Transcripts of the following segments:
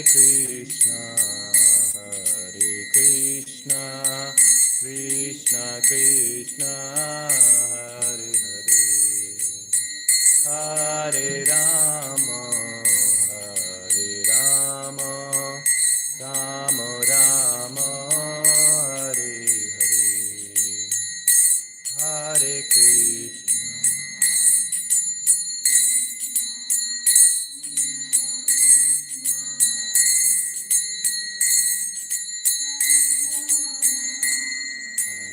Krishna, Krishna Krishna, Hare Hare, Hare Rama, Hare Rama, Rama Rama, Hare Hare, Hare Krishna.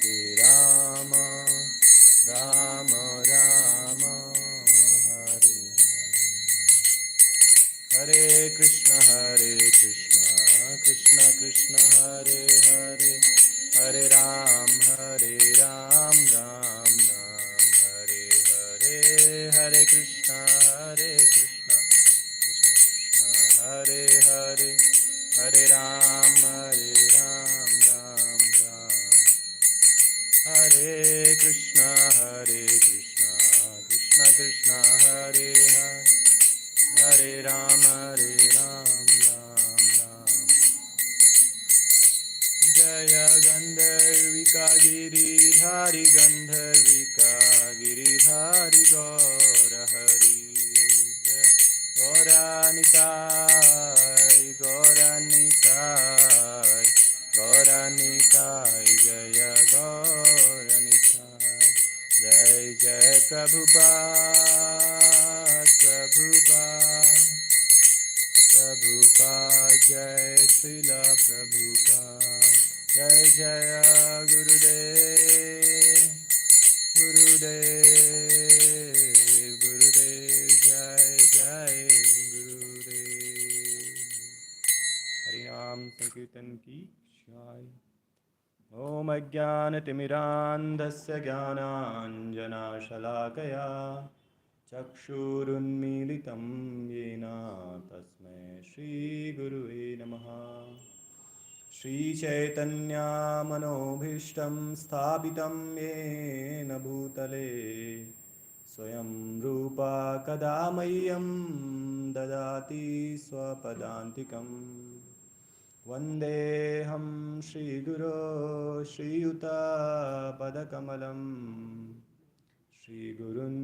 Hare Rama, Rama Rama, Hare Hare Krishna, Krishna Krishna, Hare Hare, Hare Ram, Ram Ram, Hare Hare, Hare Krishna, Krishna Krishna, Hare Hare, Hare Ram, Ram Ram, Hare Krishna, Krishna Krishna, Hare Hare, Hare Ram, Ram Ram. Jaya Gandharvika Giridhari Gandharvika Giridhari Gaura Hari, Gauranitai Gauranitai Gauranitai, Jaya Gauranitai, Jai Jai Prabhupada Prabhupada Prabhupada, Jai Srila Prabhupada, Jai Jaya Gurudev, Gurudev, Gurudev, Jai Jai Gurudev. Harinam Sankirtan ki Jai. Om Ajnanatimirandhasya Jnananjanashalakaya Chakshurunmilitam Yena Tasmai Shri Gurave Namaha. Shri Chaitanya Manobhishtam Sthapitam Yena Bhutale Swayam Rupa Kadamayyam Dadati Swapadantikam Vandeham Shri Guru Shri Yuta Padakamalam Shri Gurun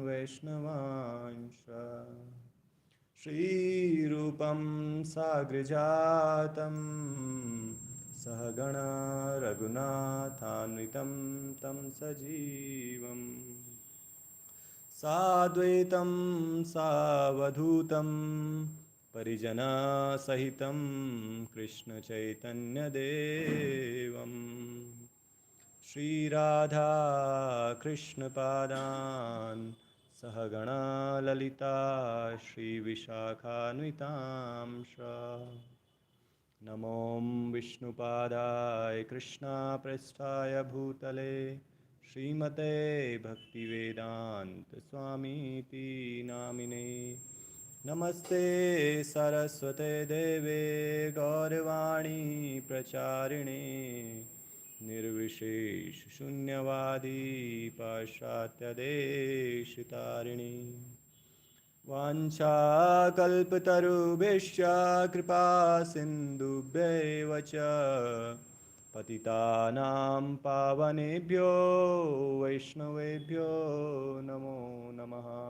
Vaishnavansha Shri Rupam Sagrajatam Sahagana Raghunathanvitam Tam Sajivam Sadvaitam Savadhutam Parijana Sahitam Krishna Chaitanya Devam Shri Radha Krishna Padan Sahagana Lalita Shri Vishakhanvitamsha Namom Vishnupadaya Krishna Prasthaya Bhutale Srimate Bhaktivedanta Swamiti Namine Namaste Saraswate Deve Gaurvani Pracharine Nirvishesh Shunyavadi Pashatya Deshitarini Vancha Kalpatarubheshya Kripa Sindhubheva Cha Patitanam Pavanebhyo Vaishnavebhyo Namo Namaha.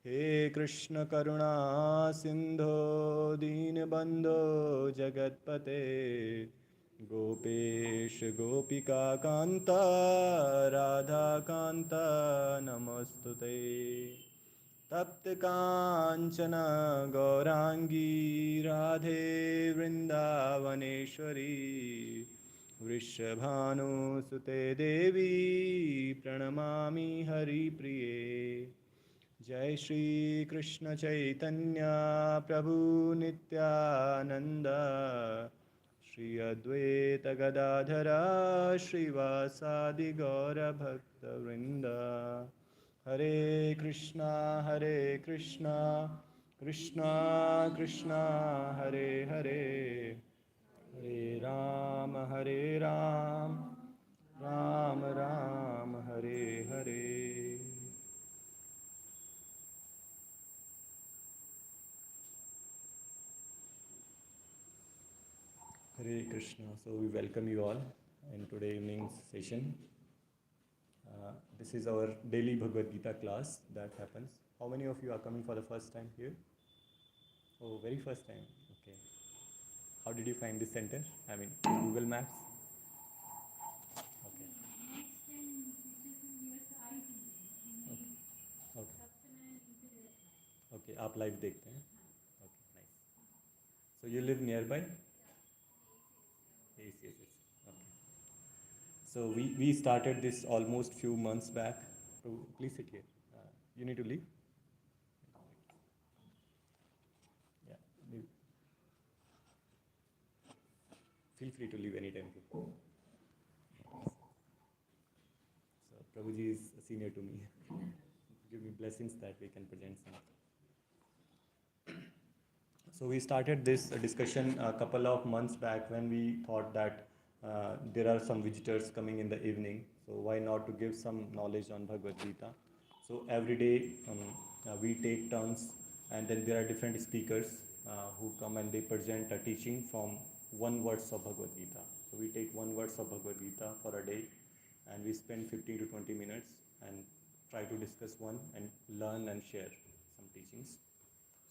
He Krishna Karuna Sindho Deenabandho Jagatpate Gopesh Gopika Kanta Radha Kanta Namostute Tapta Kanchana Gaurangi Radhe Vrindavaneshwari Vrishabhanu Sute Devi Pranamami Hari Priye Jai Shri Krishna Chaitanya Prabhu Nityananda Shri Advaita Gadadhara Shri Vasadi Gaura Bhakta Vrinda Hare Krishna Krishna Krishna Hare Hare Hare Rama Rama Rama Hare Hare. Hare Krishna. So we welcome you all in today evening's session. This is our daily Bhagavad Gita class that happens. How many of you are coming for the first time here? Oh, very first time. Okay. How did you find this center? I mean, Google Maps. Okay. Okay. Okay. आप live देखते हैं. Okay. Nice. So you live nearby? Yes. Yes. Yes. Okay. So we started this almost few months back. So please sit here. You need to leave. Yeah. Leave. Feel free to leave anytime. So Prabhuji is a senior to me. Give me blessings that we can present some. So we started this discussion a couple of months back when we thought that there are some visitors coming in the evening. So why not to give some knowledge on Bhagavad Gita? So every day we take turns, and then there are different speakers who come and they present a teaching from one verse of Bhagavad Gita. So we take one verse of Bhagavad Gita for a day, and we spend 15 to 20 minutes and try to discuss one and learn and share some teachings.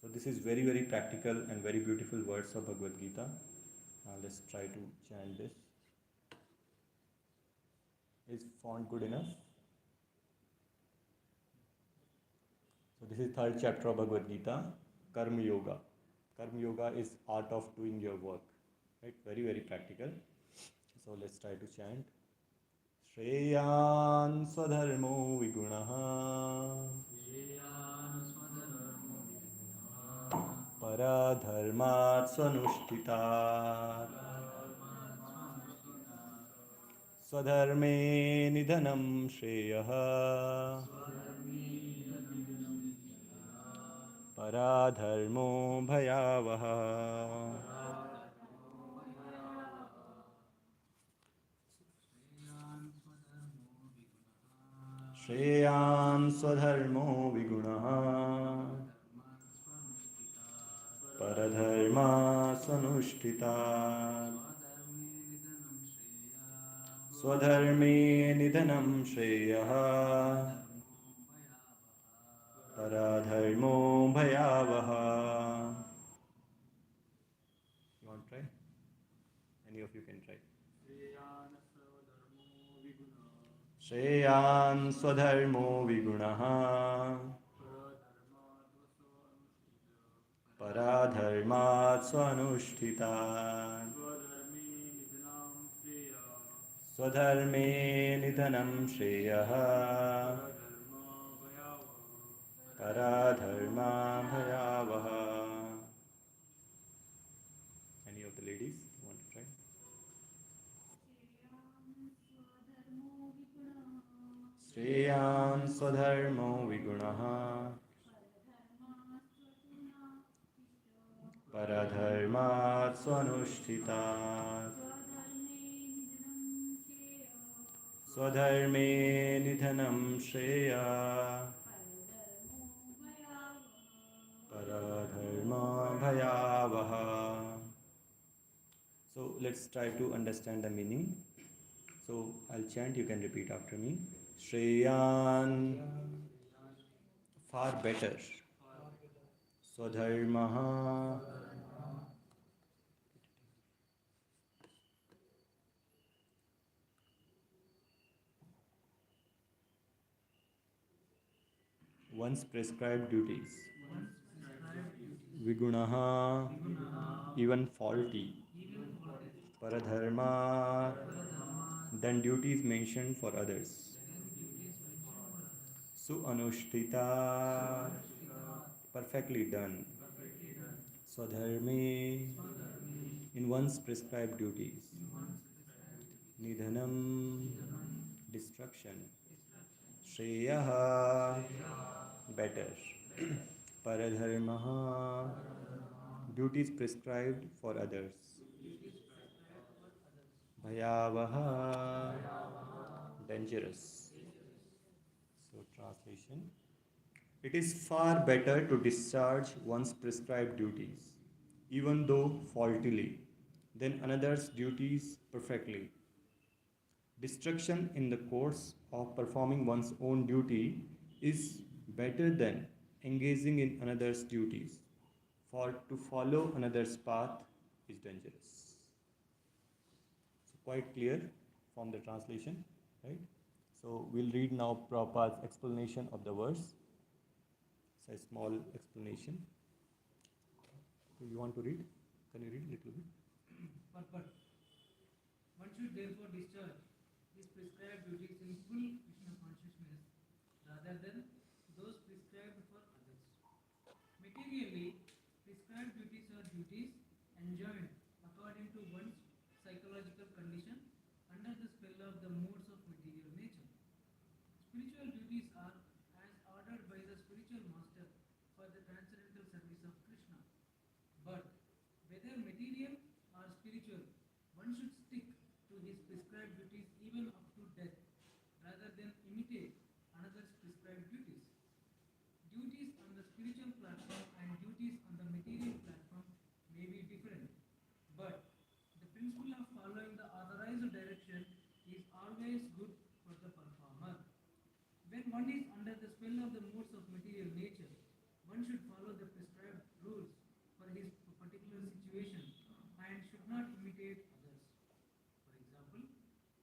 So this is very, very practical and very beautiful words of Bhagavad Gita. Let's try to chant this. Is font good enough? So this is third chapter of Bhagavad Gita, Karma Yoga. Karma Yoga is art of doing your work. Right? Very, very practical. So let's try to chant. Shreyan Swadharmo Vigunaha Paradharmat Swanushtitat Swadharme Nidhanam Shreyaha Paradharmo Bhayavaha. Shreyan Swadharmo Vigunaha Paradharma Swanushtitat Swadharme Nidhanam Shreyaha Paradharmo Bhayavaha. You want to try? Any of you can try. Shreyan Swadharmo Vigunaha Paradharmat Swanushtitat Swadharme Nidhanam Shreyaha Paradharma Bhayavaha. Any of the ladies want to try? Shreyan Swadharmo Vigunaha Paradharmat Swanushtitat Swadharme Nidhanam Shreya Paradharma Bhayavaha. So let's try to understand the meaning. So I'll chant, you can repeat after me. Shreyan, far better. Swadharmaha, once prescribed duties. Vigunaha, even faulty. Paradharma, then duties mentioned for others. Suanushtita, perfectly done. Swadharme, in one's prescribed duties. Nidhanam, destruction. Shreyaha, better. Paradharmaha, duties prescribed for others. Bhayavaha, dangerous. So, translation. It is far better to discharge one's prescribed duties, even though faultily. then another's duties perfectly. Distraction in the course of performing one's own duty is better than engaging in another's duties, for to follow another's path is dangerous. So, quite clear from the translation, right? So, we'll read now Prabhupada's explanation of the verse. It's a small explanation. So, you want to read? Can you read a little bit? But one should therefore discharge his prescribed duties in full Krishna consciousness rather than those prescribed for others. Materially, prescribed duties are duties enjoined according to one's psychological condition under the spell of the modes of material nature. Spiritual duties are as ordered by the spiritual master for the transcendental service of Krishna. But whether material or spiritual, one should stick to his prescribed duties even up to death, rather than imitate another's prescribed duties. Duties on the spiritual platform and duties on the material platform may be different, but the principle of following the authorized direction is always good for the performer. When one is under the spell of the modes of material nature, one should follow the prescribed rules for his particular situation and should not imitate others. For example,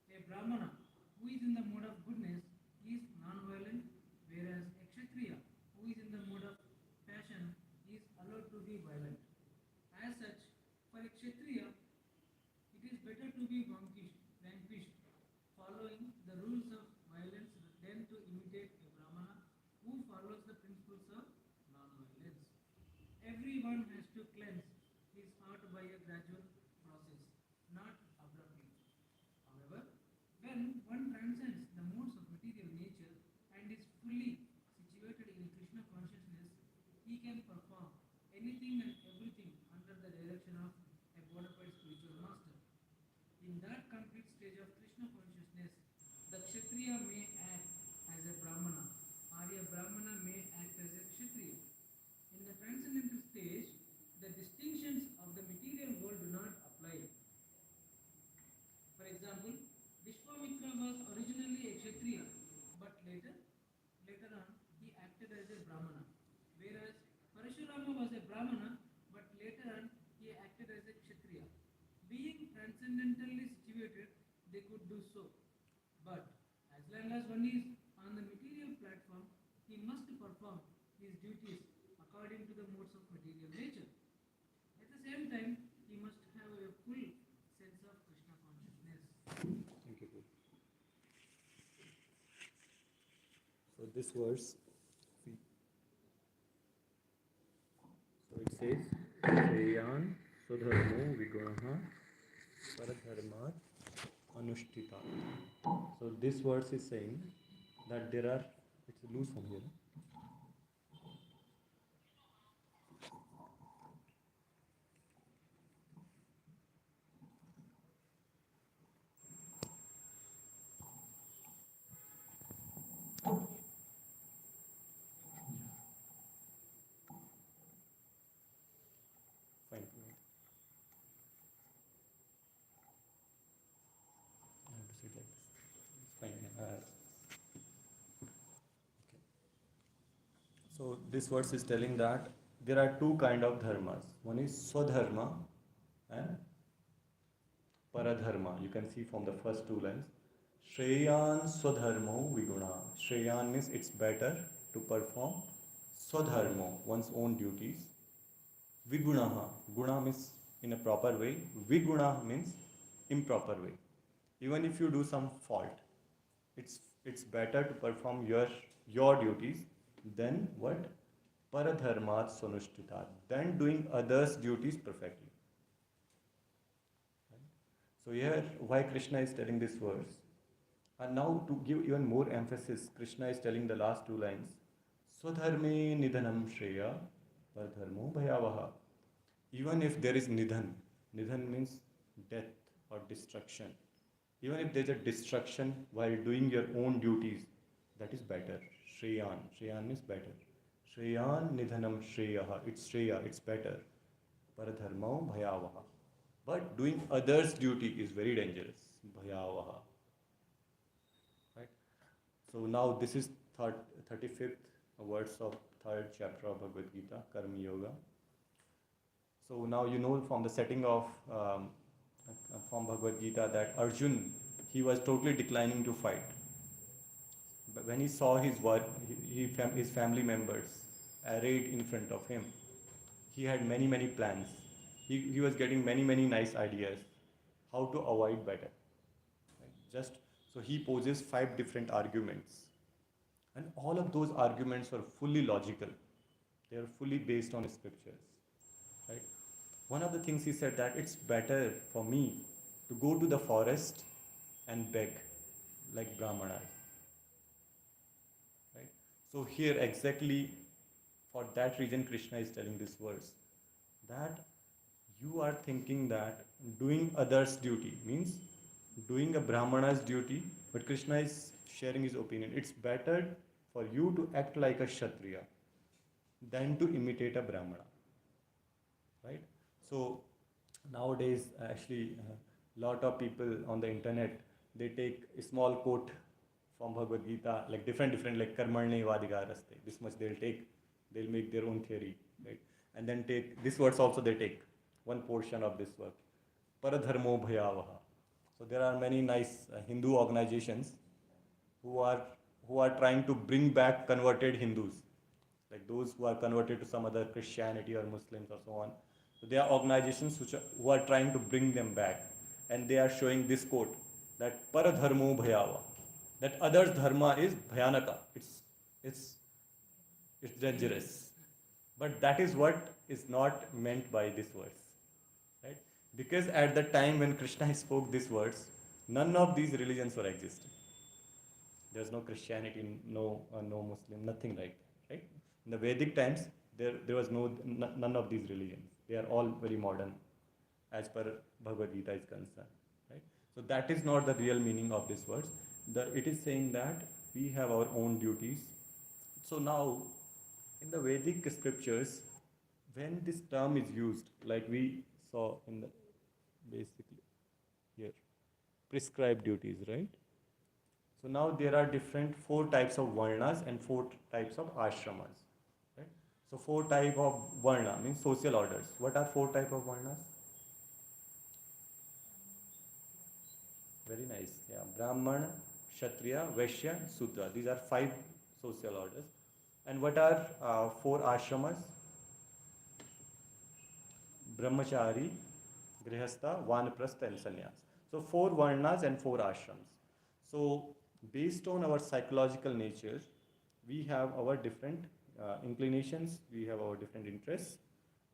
a Brahmana who is in the mode of goodness is non-violent, whereas a Kshatriya who is in the mode of passion is allowed to be violent. As such, for a Kshatriya, it is better to be vanquished, following the rules of violence than to imitate a Brahmana who follows the principles of non-violence. Everyone has to cleanse his heart by a gradual process, not abruptly. However, when one transcends the modes of material nature and is fully situated in Krishna consciousness, he can perform anything and everything under the direction of a bona fide spiritual master. In that complete stage of Krishna consciousness, the Kshatriya may act as a Brahmana, or a Brahmana may act as a Kshatriya. In the transcendental stage, the distinctions of the material world do not apply. For example, Vishwamitra was originally a Kshatriya, but later on, he acted as a Brahmana. Whereas Parashurama was a Brahmana, but later on, he acted as a Kshatriya. Being transcendentally situated, they could do so. But as long as one is on the material platform, he must perform his duties according to the modes of material nature. At the same time, he must have a full sense of Krishna consciousness. Thank you. Guru. So this verse, so it says, Shreyan Sudharmo Vigunaha Paradharmat Anushtita. So this verse is saying that there are, it's loose from here. Fine. I have to sit like this. Fine. So this verse is telling that there are two kind of dharmas. One is swadharma and paradharma. You can see from the first two lines. Shreyan swadharmo viguna. Shreyan means it's better to perform swadharmo, one's own duties. Vigunaha. Guna means in a proper way. Viguna means improper way. Even if you do some fault, it's better to perform your duties than what? Paradharmat sonushtita. Than doing others' duties perfectly. So here why Krishna is telling this verse. And now to give even more emphasis, Krishna is telling the last two lines. Swadharme nidhanam shreya paradharmo bhayavaha. Even if there is nidhan means death or destruction. Even if there is a destruction while doing your own duties, that is better. Shreyan means better. Shreyan nidhanam shreyaha. It's shreya, it's better. Paradharmo bhayavaha. But doing others' duty is very dangerous. Bhayavaha. Right? So now this is 35th words of third chapter of Bhagavad Gita, Karma Yoga. So now you know from the setting of from Bhagavad Gita that Arjun, he was totally declining to fight. But when he saw his work, his family members arrayed in front of him, he had many plans. He was getting many nice ideas how to avoid battle. Right? Just so he poses five different arguments, and all of those arguments were fully logical. They are fully based on scriptures. Right? One of the things he said that it's better for me to go to the forest and beg like Brahmanas. Right? So here exactly for that reason Krishna is telling this verse that you are thinking that doing others' duty means doing a Brahmana's duty, but Krishna is sharing his opinion. It's better for you to act like a Kshatriya than to imitate a Brahmana. Right? So nowadays, actually, a lot of people on the internet they take a small quote from Bhagavad Gita, like different, like Karmarne Vadigar Raste. This much they'll make their own theory, right? And then take this words also they take one portion of this work, Paradharmo Bhayavaha. So there are many nice Hindu organizations who are who are trying to bring back converted Hindus, like those who are converted to some other Christianity or Muslims or so on. So there are organizations who are trying to bring them back, and they are showing this quote that Paradharmo Bhayava, that others' dharma is Bhayanaka. It's it's dangerous. But that is what is not meant by this verse, right? Because at the time when Krishna spoke these words, none of these religions were existing. There's no Christianity, no Muslim, nothing like that, right? In the Vedic times, there was none of these religions. They are all very modern, as per Bhagavad Gita is concerned, right? So that is not the real meaning of this verse. It is saying that we have our own duties. So now, in the Vedic scriptures, when this term is used, like we saw in the basically here, prescribed duties, right? So now there are different four types of varnas and four types of ashramas. Right? So four type of varna means social orders. What are four type of varnas? Very nice. Yeah, Brahman, Kshatriya, Vaishya, Sudra. These are five social orders. And what are four ashramas? Brahmachari, Grihastha, Vanaprastha and Sannyas. So four varnas and four ashrams. So based on our psychological nature, we have our different inclinations, we have our different interests,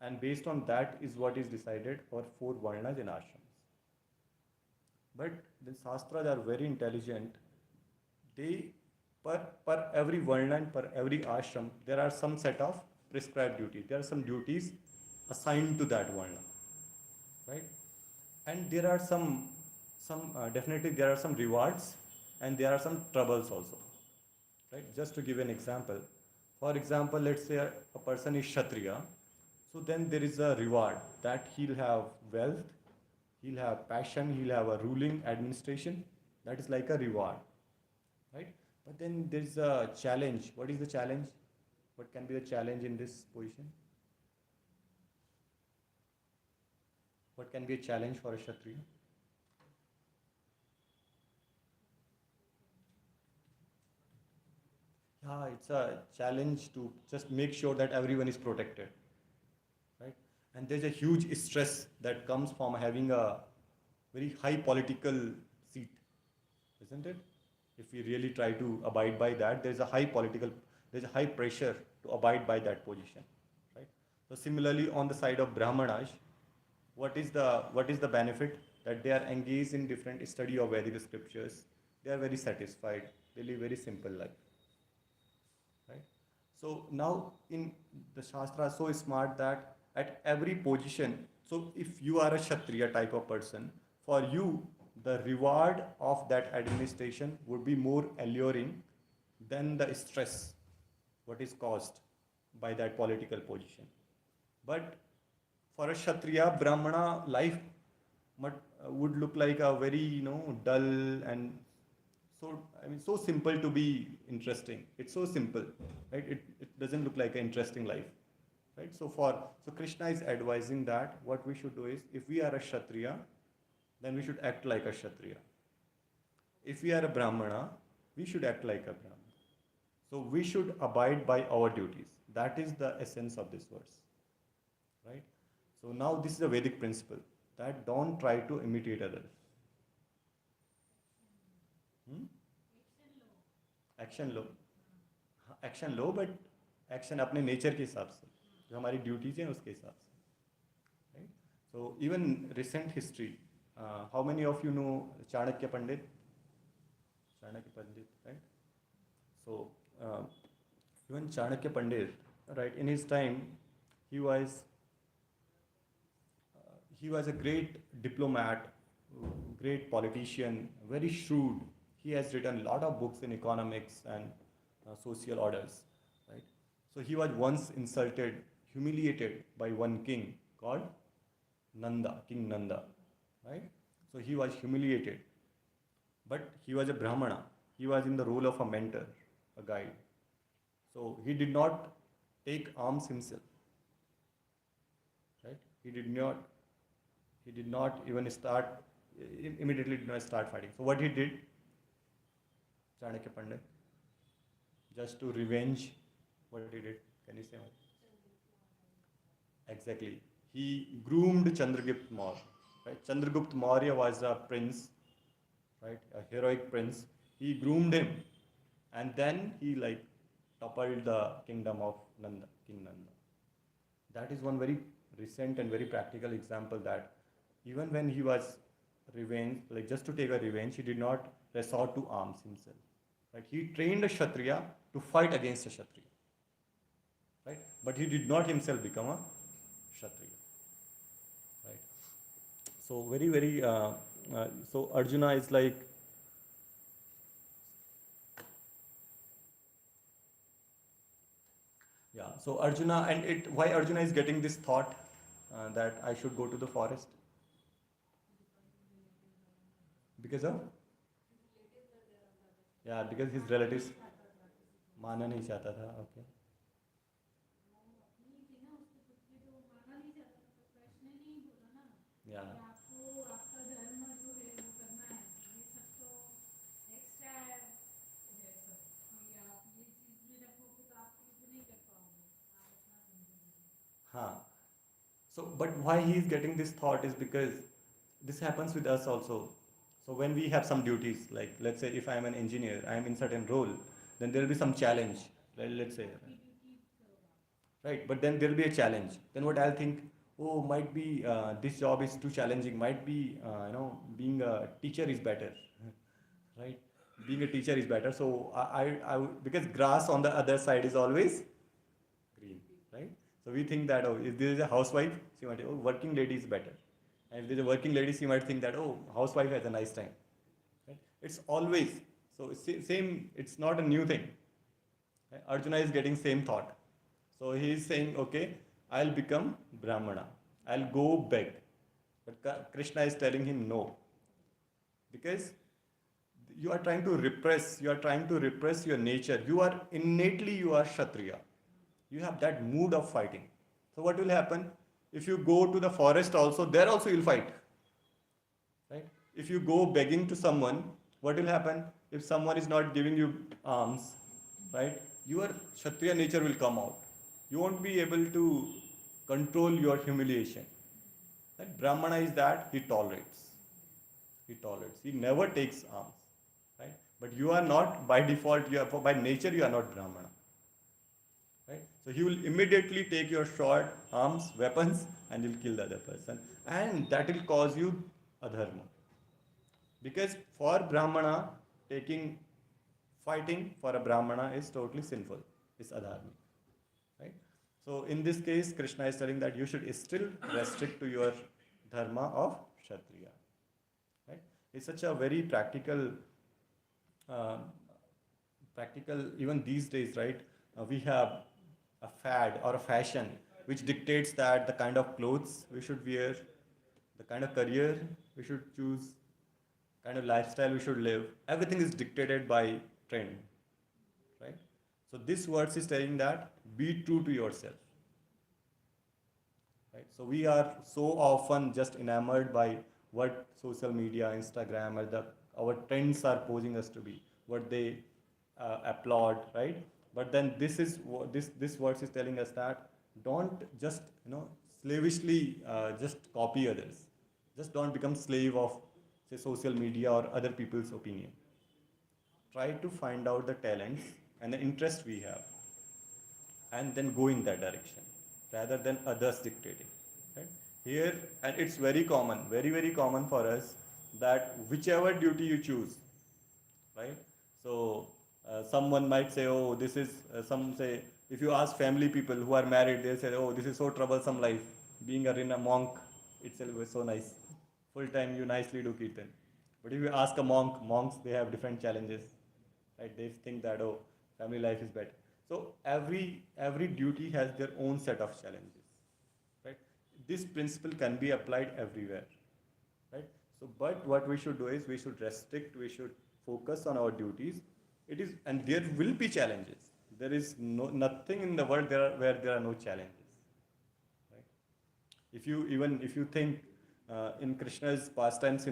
and based on that is what is decided for four varnas and ashrams. But the Shastras are very intelligent. They, per every varna and per every ashram, there are some set of prescribed duties. There are some duties assigned to that varna, right? And there are some definitely there are some rewards and there are some troubles also, right? Just to give an example, for example, let's say a person is Kshatriya, so then there is a reward that he'll have wealth, he'll have passion, he'll have a ruling administration. That is like a reward, right? But then there's a challenge. What is the challenge? What can be the challenge in this position? What can be a challenge for a Kshatriya? Yeah, it's a challenge to just make sure that everyone is protected, right? And there's a huge stress that comes from having a very high political seat, isn't it? If we really try to abide by that, there's a high pressure to abide by that position, right? So similarly, on the side of Brahmanas, what is the benefit that they are engaged in different study of Vedic scriptures? They are very satisfied. They live very simple life, right? So now in the Shastra so smart that at every position, so if you are a Kshatriya type of person, for you the reward of that administration would be more alluring than the stress what is caused by that political position. But for a Kshatriya, Brahmana life would look like a very, dull and so, I mean, so simple to be interesting. It's so simple, right? It doesn't look like an interesting life, right? So Krishna is advising that what we should do is, if we are a Kshatriya, then we should act like a Kshatriya. If we are a Brahmana, we should act like a Brahmana. So we should abide by our duties. That is the essence of this verse, right? So now this is a Vedic principle that don't try to imitate others. Hmm? Action low. Action low, but action अपने nature के हिसाब से, जो हमारी duties हैं उसके हिसाब से, right? So even recent history, how many of you know Chanakya Pandit? Chanakya Pandit, right? So even Chanakya Pandit, right, in his time he was he was a great diplomat, great politician, very shrewd. He has written a lot of books in economics and social orders, right? So he was once insulted, humiliated by one king called Nanda, King Nanda, right? So he was humiliated, but he was a Brahmana. He was in the role of a mentor, a guide. So he did not take arms himself, right? He did not even start, immediately did not start fighting. So what he did, Chanakya Pandit, just to revenge, what he did, can you say what? Exactly. He groomed Chandragupta Maurya, right? Chandragupta Maurya was a prince, right? A heroic prince. He groomed him, and then he like toppled the kingdom of Nanda, King Nanda. That is one very recent and very practical example that even when he was revenge, like just to take a revenge, he did not resort to arms himself. Right? He trained a Kshatriya to fight against a Kshatriya. Right? But he did not himself become a Kshatriya. Right? So very, very, so Arjuna is like, yeah, so Arjuna, and why Arjuna is getting this thought that I should go to the forest? Because of, yeah, because his relatives मानना नहीं चाहता था. Okay. Yeah. हाँ. So, but why he is getting this thought is because this happens with us also. So when we have some duties, like let's say if I am an engineer, I am in certain role, then there will be some challenge. Let's say, right? But then there will be a challenge. Then what I'll think, oh, might be this job is too challenging. Might be being a teacher is better, right? Being a teacher is better. So because grass on the other side is always green, right? So we think that, oh, if there is a housewife, she might, oh, working lady is better. And if there's a working lady, she might think that, oh, housewife has a nice time. Right? It's always, so same, it's not a new thing. Right? Arjuna is getting same thought. So he is saying, okay, I'll become Brahmana. I'll go beg. But Krishna is telling him no. Because you are trying to repress your nature. You are innately, you are Kshatriya. You have that mood of fighting. So what will happen? If you go to the forest also, there also you'll fight. Right? If you go begging to someone, what will happen? If someone is not giving you alms, right? Your Kshatriya nature will come out. You won't be able to control your humiliation. Right? Brahmana is that he tolerates. He tolerates. He never takes alms. Right? But you are not by default, by nature you are not Brahmana. Right? So he will immediately take your sword, arms, weapons, and he'll kill the other person. And that will cause you adharma. Because for Brahmana, fighting for a Brahmana is totally sinful. It's adharma. Right? So in this case, Krishna is telling that you should still restrict to your dharma of Kshatriya. Right? It's such a very practical, even these days, right? We have a fad or a fashion which dictates that the kind of clothes we should wear, the kind of career we should choose kind of lifestyle we should live. Everything is dictated by trend, right? So this verse is telling that be true to yourself, right? So we are so often just enamored by what social media, Instagram, or our trends are posing us to be, what they applaud, right? But then this verse is telling us that don't just slavishly just copy others. Just don't become slave of say social media or other people's opinion. Try to find out the talents and the interest we have and then go in that direction rather than others dictating, right? Here, and it's very common, very common for us that whichever duty you choose, right? So someone might say, oh, this is some say, if you ask family people who are married, they'll say, oh, this is so troublesome life. Being a monk itself is so nice. Full time you nicely do kirtan. But if you ask a monks they have different challenges, right? They think that oh, family life is better. So every duty has their own set of challenges, right? This principle can be applied everywhere, right? So but what we should do is we should restrict, we should focus on our duties. It is, and there will be challenges. There is nothing in the world where there are no challenges, right? If you, even if you think in Krishna's pastimes,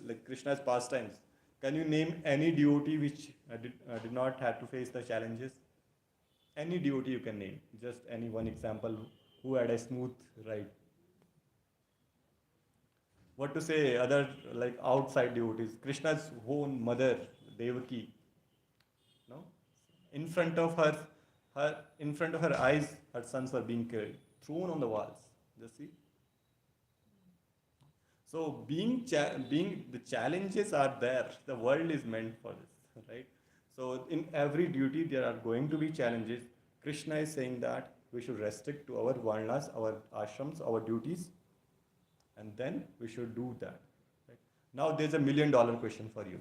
like Krishna's pastimes, can you name any devotee which did not have to face the challenges? Any devotee you can name, just any one example who had a smooth ride. What to say other, like outside devotees? Krishna's own mother, Devaki, no? In front of in front of her eyes, her sons were being killed, thrown on the walls. Just see. So being the challenges are there. The world is meant for this, right? So in every duty there are going to be challenges. Krishna is saying that we should restrict to our varnas, our ashrams, our duties, and then we should do that. Right? Now there's $1 million question for you.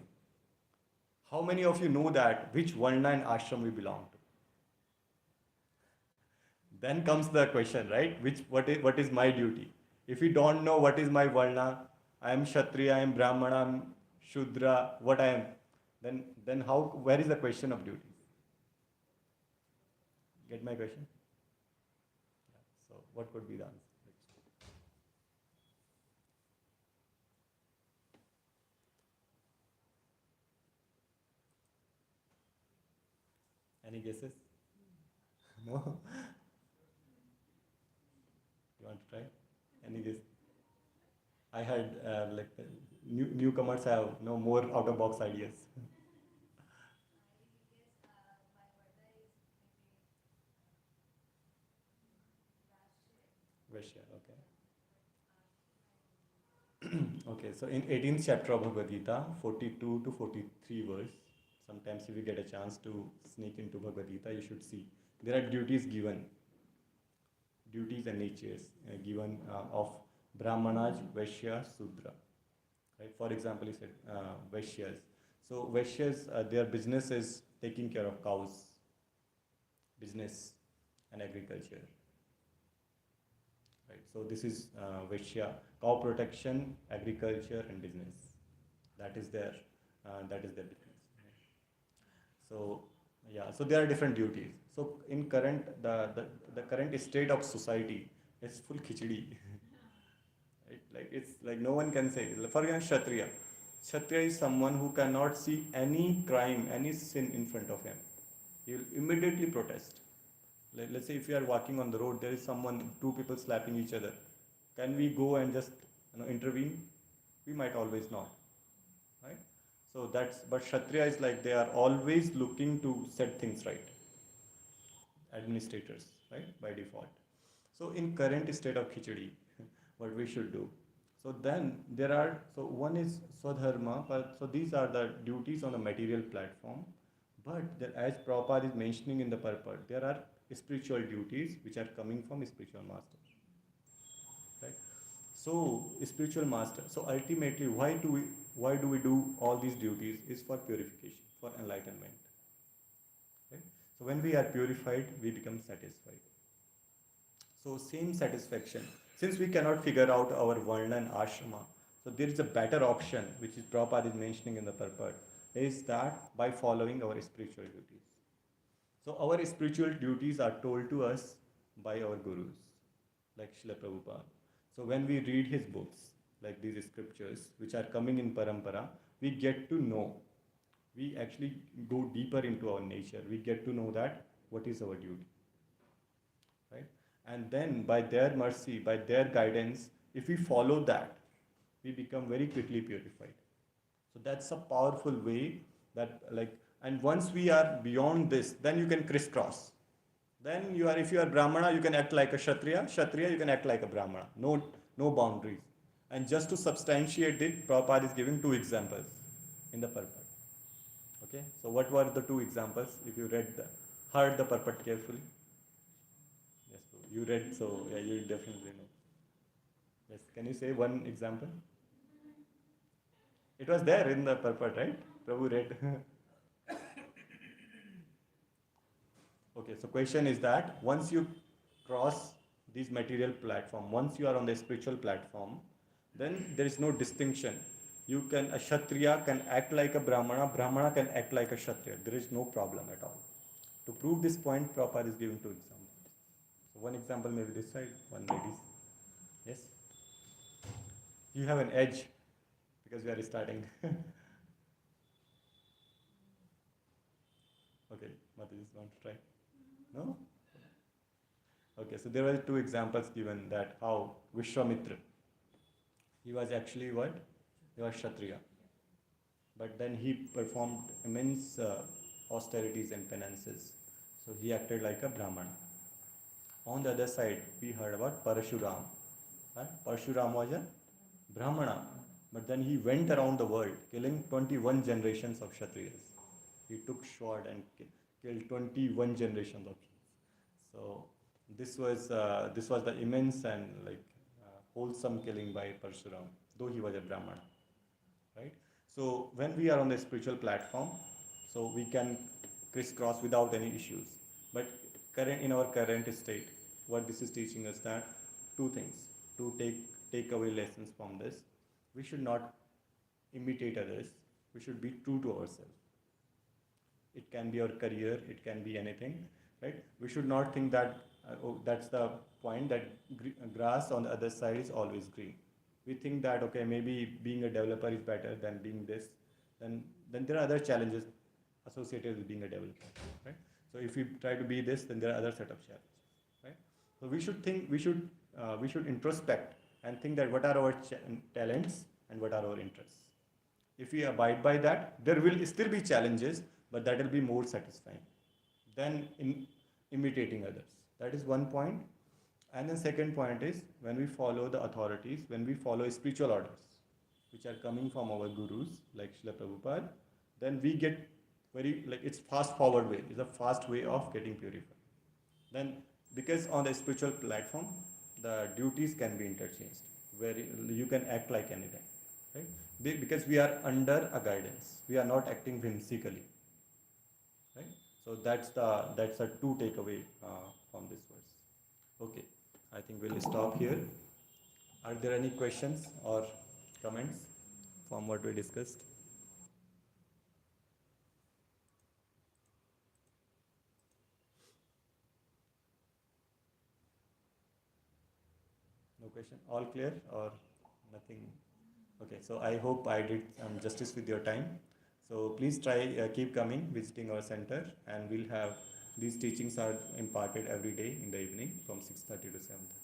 How many of you know that which varna and ashram we belong to? Then comes the question, right? What is my duty? If you don't know what is my varna, I am Kshatriya, I am Brahmana, I am Shudra, what I am, then how, where is the question of duty? Get my question? Yeah. So what could be the answer? Any guesses? No? You want to try? Any guess? I heard like newcomers have no more out of box ideas. Vaishya, okay. Okay, so in 18th chapter of Bhagavad Gita, 42 to 43 verse, sometimes if you get a chance to sneak into Bhagavad Gita, you should see. There are duties given, duties and natures given of Brahmanas, Vaishyas, Sudra. Right? For example, he said Vaishyas. So Vaishyas, their business is taking care of cows, business and agriculture. Right? So this is Vaishya, cow protection, agriculture and business. That is their business. So yeah, so there are different duties. So in current the current state of society is full khichdi. Right? Like it's like no one can say. For example, Kshatriya. Kshatriya is someone who cannot see any crime, any sin in front of him. He will immediately protest. Let's say if you are walking on the road, there is someone, two people slapping each other. Can we go and just intervene? We might always not, right? So that's, but Kshatriya is like they are always looking to set things right. Administrators, right, by default. So in current state of khichdi, what we should do. So then there are, so one is Swadharma, so these are the duties on the material platform. But there, as Prabhupada is mentioning in the purport, there are spiritual duties which are coming from spiritual master. Right? So spiritual master. So ultimately, why do we do all these duties? Is for purification, for enlightenment. Right? So when we are purified, we become satisfied. So same satisfaction. Since we cannot figure out our varna and ashrama, So there is a better option, which is Prabhupada is mentioning in the purport, is that by following our spiritual duties. So our spiritual duties are told to us by our gurus, like Srila Prabhupada. So when we read his books, like these scriptures, which are coming in parampara, we get to know. We actually go deeper into our nature. We get to know that what is our duty, right? And then by their mercy, by their guidance, if we follow that, we become very quickly purified. So that's a powerful way that like, and once we are beyond this, then you can crisscross. Then you are, if you are Brahmana, you can act like a Kshatriya. Kshatriya, you can act like a Brahmana. No boundaries. And just to substantiate it, Prabhupada is giving two examples in the purport. Okay, so what were the two examples? If you heard the purport carefully. Yes, you read, so yeah, you definitely know. Yes, can you say one example? It was there in the purport, right? Prabhu read. Okay, so question is that once you cross this material platform, once you are on the spiritual platform, then there is no distinction. A Kshatriya can act like a Brahmana, Brahmana can act like a Kshatriya. There is no problem at all. To prove this point, Prabhupada is giving two examples. So one example maybe this side, one ladies. Yes? You have an edge because we are starting. Okay, Mataji, want to try? No? Okay, so there were two examples given that how Vishwamitra, he was actually what? He was Kshatriya. But then he performed immense austerities and penances. So he acted like a Brahmana. On the other side, we heard about Parashuram. Right? Parashuram was a Brahmana. But then he went around the world killing 21 generations of Kshatriyas. He took sword and killed 21 generations of Kshatriyas. So this was the immense and like wholesome killing by Parshuram, though he was a Brahmana, right? So when we are on the spiritual platform, so we can crisscross without any issues. But in our current state, what this is teaching us that two things to take away lessons from this. We should not imitate others. We should be true to ourselves. It can be our career, it can be anything, right? We should not think that that's the point, that grass on the other side is always green. We think that okay, maybe being a developer is better than being this. Then there are other challenges associated with being a developer, right? So if we try to be this, then there are other set of challenges, right? So we should introspect and think that what are our talents and what are our interests. If we abide by that, there will still be challenges, but that will be more satisfying than in imitating others. That is one point. And the second point is when we follow the authorities, when we follow spiritual orders, which are coming from our gurus like Srila Prabhupada, then we get very, like, it's fast forward way. It's a fast way of getting purified. Then because on the spiritual platform, the duties can be interchanged, where you can act like anything, right? Because we are under a guidance, we are not acting whimsically, right? So that's a two takeaway from this verse. Okay, I think we'll stop here. Are there any questions or comments from what we discussed? No question? All clear or nothing? Okay, so I hope I did justice with your time. So please try, keep coming, visiting our center, and we'll have these teachings are imparted every day in the evening from 6:30 to 7:30.